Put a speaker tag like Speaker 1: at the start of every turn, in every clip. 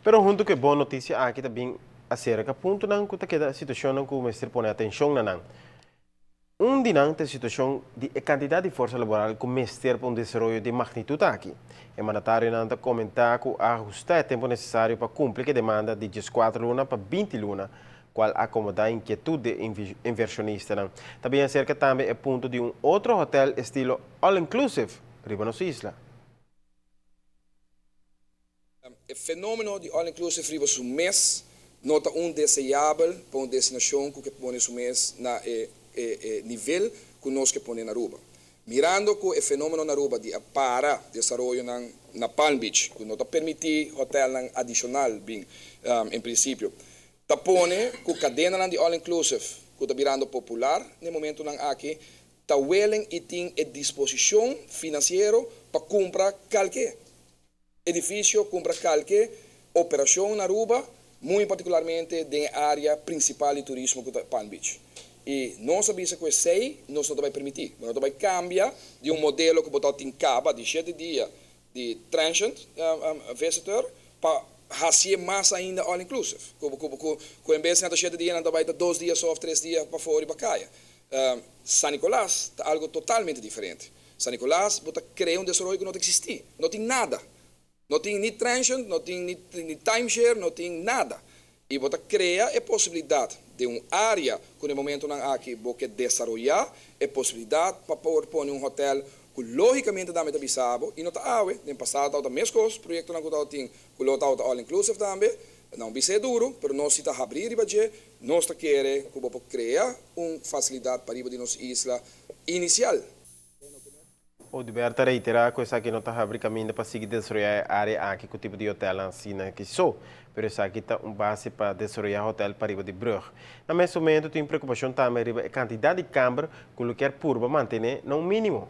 Speaker 1: Pero junto com a boa notícia, aqui também acerca ponto não que a situação não que o mestre põe atenção na não. Dinante a situação de quantidade de força laboral que o mestre para um desenvolvimento de magnitude aqui. O mandatário não comentar que ajustar o tempo necessário para cumprir a demanda de 14 lunas para 20 lunas, qual acomodar a inquietude de inversionista. Também acerca também o ponto de outro hotel estilo all-inclusive, riba nos isla.
Speaker 2: O fenômeno de all-inclusive riba su mês nota desejável para uma destinação que põe su mês na nível que nós que põe na Aruba. Mirando que o fenômeno na Aruba de para desenvolvimento na Palm Beach, que não permite hotel adicional, bem, em princípio, tapone que a cadena de all-inclusive, que está virando popular, no momento aqui, está willing e tem a disposição financeira para comprar qualquer edifício, comprar qualquer operação na Aruba, muito particularmente na área principal de turismo que é Palm Beach. E nós sabemos que sei, nós não vai permitir. Nós vai cambiar de modelo que botar em caba de 7 dias de transient visitor para fazer mais ainda all inclusive. Que em vez de 7 dias, nós vai dar 2 dias ou 3 dias para fora e para caia. San Nicolás é algo totalmente diferente. San Nicolás bota criar desenvolvimento que não existe, não tem nada. Não tem nem transient, não tem nem timeshare, não tem nada. E bota criar a possibilidade de uma área que no momento aqui você desenvolver a possibilidade para poder pôr um hotel que logicamente dá muito bisabo e não está no passado está mesmo coisa projeto não está tem que está all inclusive também não vai ser duro mas nós está abrir e budget nós está querer que você criar uma facilidade para ir de nossa isla inicial.
Speaker 1: O Liberta reiterar que essa aqui não está abrindo caminho para seguir desenvolver a área aqui com o tipo de hotel assim que sou, mas essa aqui está base para desenvolver hotel para ir de Brugge. No mesmo momento tem preocupação também sobre a quantidade de câmara que o quer purba manter no mínimo.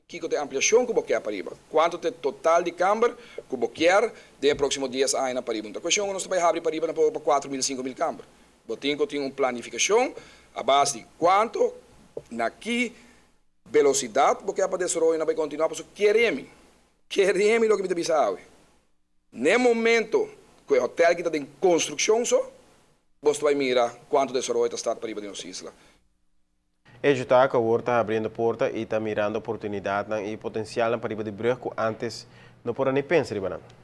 Speaker 2: Que tem ampliação que você quer para riba. Quanto tem total de câmara que você quer de próximo 10 anos para riba. Então, a questão é que nós vai abrir para riba para 4.000, 5.000 câmaras. Você tem que ter uma planificação a base de quanto naqui velocidade porque a desenvolver não vai continuar porque queremos o que me deve no momento que o hotel que está em construção só você vai mirar quanto desenvolver está para ir para nossa isla.
Speaker 1: Ele está abrindo porta e está mirando oportunidade e potencial para ir de Brugge antes não por nem pensar,